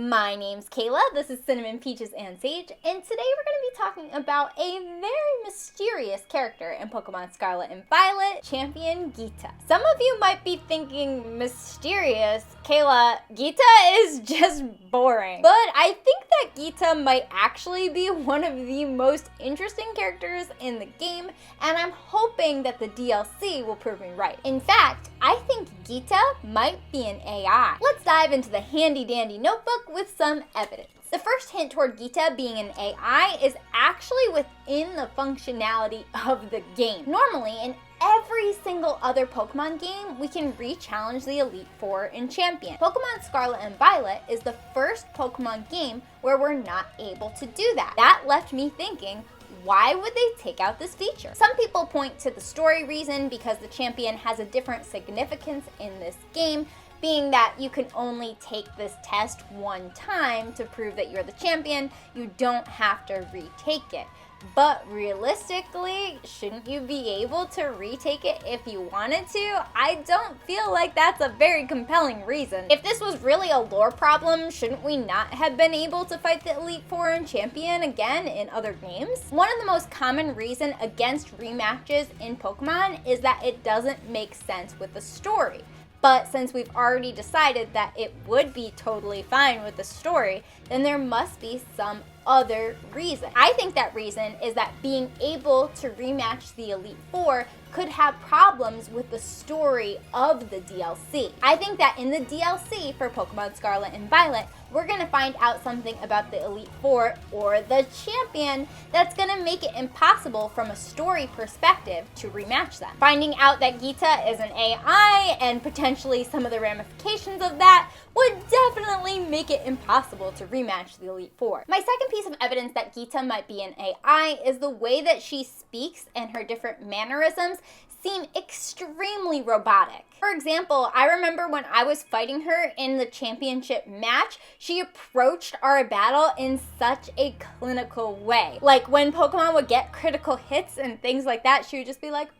My name's Cayla, this is Cinnamon, Peaches, and Sage, and today we're going to be talking about a very mysterious character in Pokemon Scarlet and Violet, Champion Gita. Some of you might be thinking, mysterious? Cayla, Gita is just boring. But I think that Gita might actually be one of the most interesting characters in the game, and I'm hoping that the DLC will prove me right. In fact, I think Gita might be an AI. Let's dive into the handy-dandy notebook with some evidence. The first hint toward Gita being an AI is actually within the functionality of the game. Normally, in every single other Pokemon game, we can re-challenge the Elite Four in Champion. Pokemon Scarlet and Violet is the first Pokemon game where we're not able to do that. That left me thinking, why would they take out this feature? Some people point to the story reason because the champion has a different significance in this game, being that you can only take this test one time to prove that you're the champion. You don't have to retake it. But realistically, shouldn't you be able to retake it if you wanted to? I don't feel like that's a very compelling reason. If this was really a lore problem, shouldn't we not have been able to fight the Elite Four and Champion again in other games? One of the most common reasons against rematches in Pokemon is that it doesn't make sense with the story. But since we've already decided that it would be totally fine with the story, then there must be some other reason. I think that reason is that being able to rematch the Elite Four could have problems with the story of the DLC. I think that in the DLC for Pokemon Scarlet and Violet, we're gonna find out something about the Elite Four or the champion that's gonna make it impossible from a story perspective to rematch them. Finding out that Gita is an AI and potentially some of the ramifications of that would definitely make it impossible to rematch the Elite Four. My second piece of evidence that Gita might be an AI is the way that she speaks and her different mannerisms seem extremely robotic. For example, I remember when I was fighting her in the championship match, she approached our battle in such a clinical way. Like when Pokemon would get critical hits and things like that, she would just be like,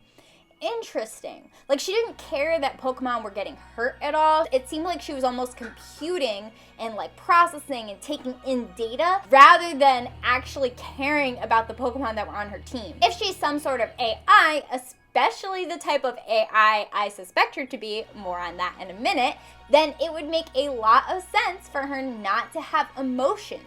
interesting. Like she didn't care that Pokemon were getting hurt at all. It seemed like she was almost computing and like processing and taking in data rather than actually caring about the Pokemon that were on her team. If she's some sort of AI, especially the type of AI I suspect her to be, more on that in a minute, then it would make a lot of sense for her not to have emotions.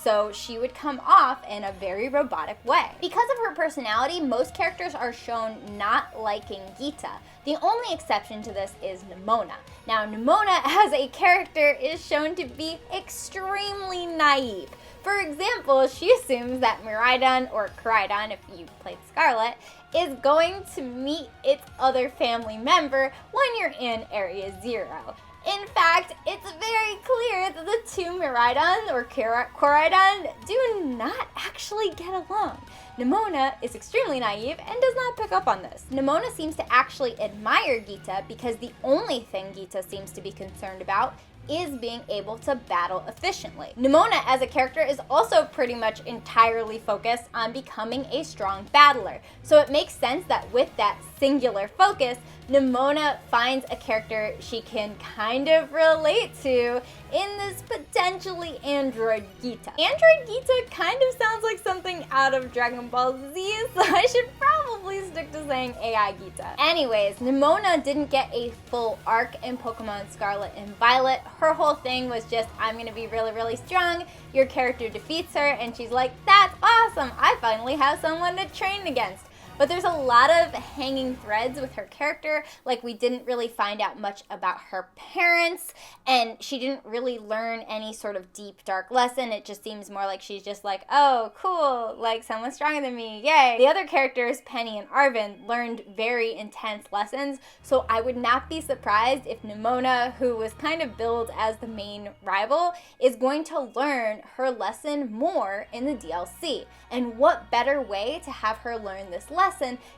So she would come off in a very robotic way. Because of her personality, most characters are shown not liking Gita. The only exception to this is Nemona. Now, Nemona as a character is shown to be extremely naive. For example, she assumes that Miraidon, or Koraidon if you played Scarlet, is going to meet its other family member when you're in Area 0. In fact, it's very clear that the two Miraidon or Koraidon do not actually get along. Nemona is extremely naive and does not pick up on this. Nemona seems to actually admire Gita because the only thing Gita seems to be concerned about is being able to battle efficiently. Nemona as a character is also pretty much entirely focused on becoming a strong battler. So it makes sense that with that singular focus, Nemona finds a character she can kind of relate to in this potentially android Gita. Android Gita kind of sounds like something out of Dragon Ball Z, so I should probably stick to saying AI Gita. Anyways, Nemona didn't get a full arc in Pokemon Scarlet and Violet. Her whole thing was just, I'm gonna be really, really strong. Your character defeats her, and she's like, that's awesome. I finally have someone to train against. But there's a lot of hanging threads with her character, like we didn't really find out much about her parents, and she didn't really learn any sort of deep, dark lesson. It just seems more like she's just like, oh, cool, like someone stronger than me, yay. The other characters, Penny and Arven, learned very intense lessons, so I would not be surprised if Nemona, who was kind of billed as the main rival, is going to learn her lesson more in the DLC. And what better way to have her learn this lesson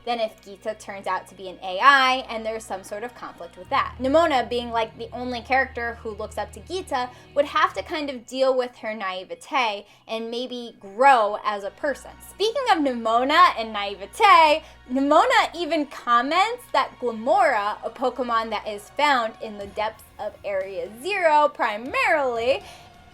than if Gita turns out to be an AI and there's some sort of conflict with that. Nemona, being like the only character who looks up to Gita, would have to kind of deal with her naivete and maybe grow as a person. Speaking of Nemona and naivete, Nemona even comments that Glimmora, a Pokemon that is found in the depths of Area 0 primarily,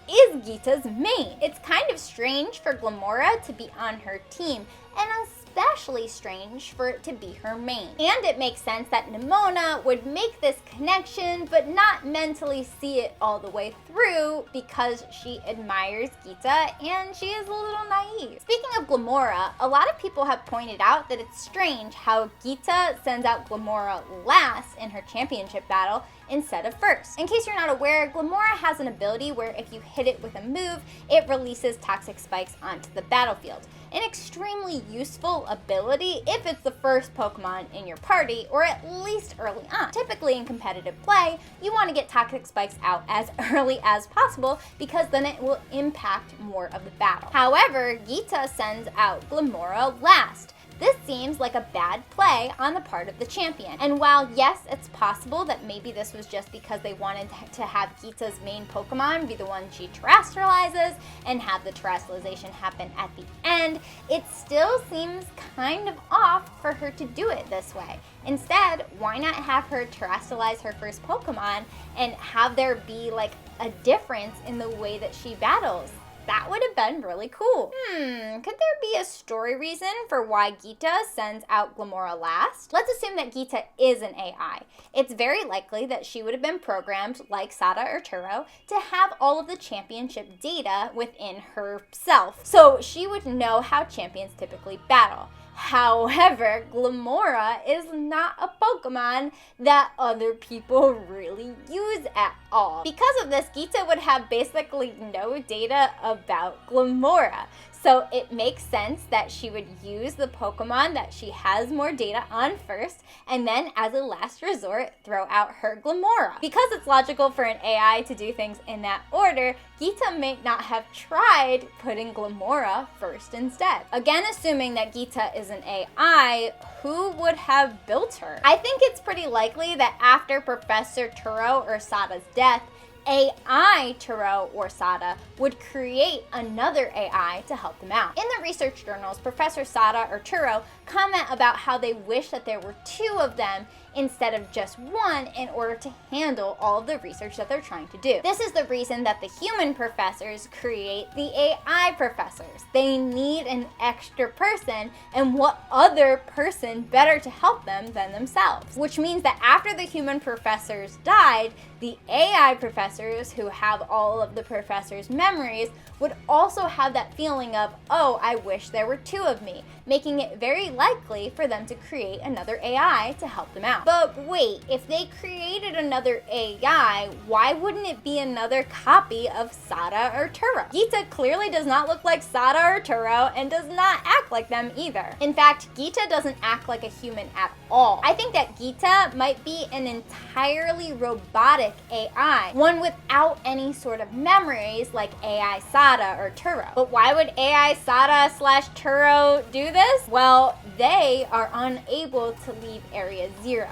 is Gita's main. It's kind of strange for Glimmora to be on her team, and especially strange for it to be her main. And it makes sense that Nemona would make this connection but not mentally see it all the way through because she admires Gita and she is a little naive. Speaking of Glimmora, a lot of people have pointed out that it's strange how Gita sends out Glimmora last in her championship battle instead of first. In case you're not aware, Glimmora has an ability where if you hit it with a move, it releases toxic spikes onto the battlefield. An extremely useful ability if it's the first Pokemon in your party, or at least early on. Typically in competitive play, you want to get toxic spikes out as early as possible because then it will impact more of the battle. However, Gita sends out Glimmora last. This seems like a bad play on the part of the champion. And while yes, it's possible that maybe this was just because they wanted to have Gita's main Pokemon be the one she terrestrializes and have the terrestrialization happen at the end, it still seems kind of off for her to do it this way. Instead, why not have her terrestrialize her first Pokemon and have there be like a difference in the way that she battles? That would have been really cool. Could there be a story reason for why Gita sends out Glimmora last? Let's assume that Gita is an AI. It's very likely that she would have been programmed, like Sada or Turo, to have all of the championship data within herself. So she would know how champions typically battle. However, Glimmora is not a Pokemon that other people really use at all. Because of this, Gita would have basically no data about Glimmora. So it makes sense that she would use the Pokemon that she has more data on first, and then as a last resort, throw out her Glimmora. Because it's logical for an AI to do things in that order, Gita may not have tried putting Glimmora first instead. Again, assuming that Gita is an AI, who would have built her? I think it's pretty likely that after Professor Turo or Sada's death, AI Turo or Sada would create another AI to help them out. In the research journals, Professor Sada or Turo comment about how they wish that there were two of them instead of just one in order to handle all of the research that they're trying to do. This is the reason that the human professors create the AI professors. They need an extra person, and what other person better to help them than themselves? Which means that after the human professors died, the AI professors who have all of the professors' memories would also have that feeling of, oh, I wish there were two of me, making it very likely for them to create another AI to help them out. But wait, if they created another AI, why wouldn't it be another copy of Sada or Turo? Gita clearly does not look like Sada or Turo and does not act like them either. In fact, Gita doesn't act like a human at all. I think that Gita might be an entirely robotic AI, one without any sort of memories like AI Sada or Turo. But why would AI Sada / Turo do this? Well, they are unable to leave Area 0.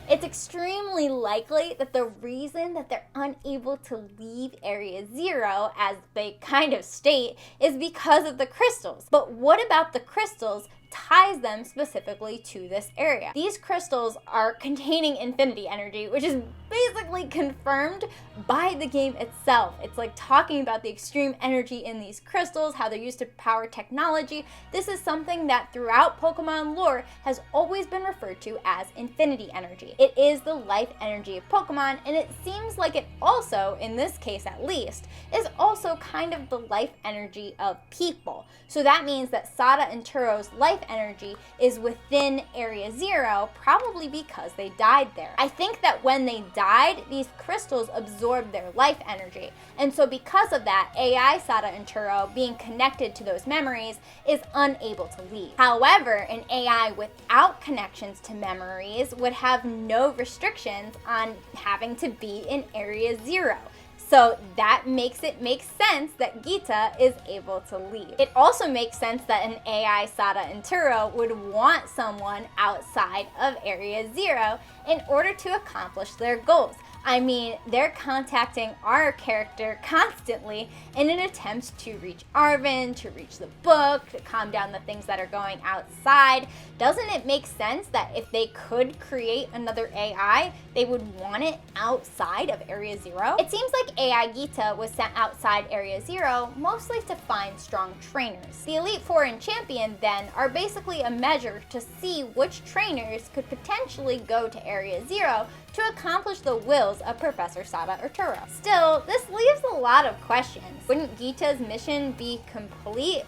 It's extremely likely that the reason that they're unable to leave Area 0, as they kind of state, is because of the crystals. But what about the crystals ties them specifically to this area? These crystals are containing infinity energy, which is basically confirmed by the game itself. It's like talking about the extreme energy in these crystals, how they're used to power technology. This is something that throughout Pokemon lore has always been referred to as infinity energy. It is the life energy of Pokemon, and it seems like it also, in this case at least, is also kind of the life energy of people. So that means that Sada and Turo's life energy is within Area 0, probably because they died there. I think that when they died, these crystals absorbed their life energy, and so because of that, AI Sada and Turo, being connected to those memories, is unable to leave. However, an AI without connections to memories would have no restrictions on having to be in Area 0. So that makes it make sense that Gita is able to leave. It also makes sense that an AI Sada and Turo would want someone outside of Area 0 in order to accomplish their goals. I mean, they're contacting our character constantly in an attempt to reach Arvin, to reach the book, to calm down the things that are going outside. Doesn't it make sense that if they could create another AI, they would want it outside of Area Zero? It seems like AI Gita was sent outside Area Zero mostly to find strong trainers. The Elite Four and Champion then are basically a measure to see which trainers could potentially go to Area Zero to accomplish the wills of Professor Sada or Tera. Still, this leaves a lot of questions. Wouldn't Gita's mission be complete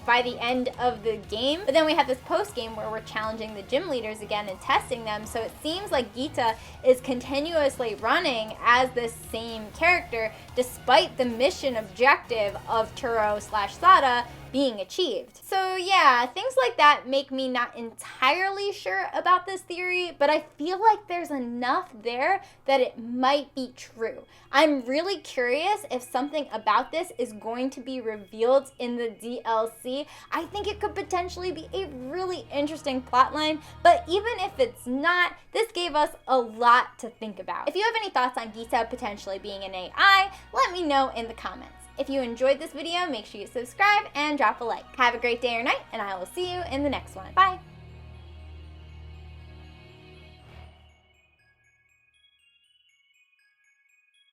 by the end of the game? But then we have this post game where we're challenging the gym leaders again and testing them, so it seems like Gita is continuously running as this same character despite the mission objective of Turo/Sada being achieved. So yeah, things like that make me not entirely sure about this theory, but I feel like there's enough there that it might be true. I'm really curious if something about this is going to be revealed in the DLC. I think it could potentially be a really interesting plotline, but even if it's not, this gave us a lot to think about. If you have any thoughts on Gita potentially being an AI, let me know in the comments. If you enjoyed this video, make sure you subscribe and drop a like. Have a great day or night, and I will see you in the next one. Bye!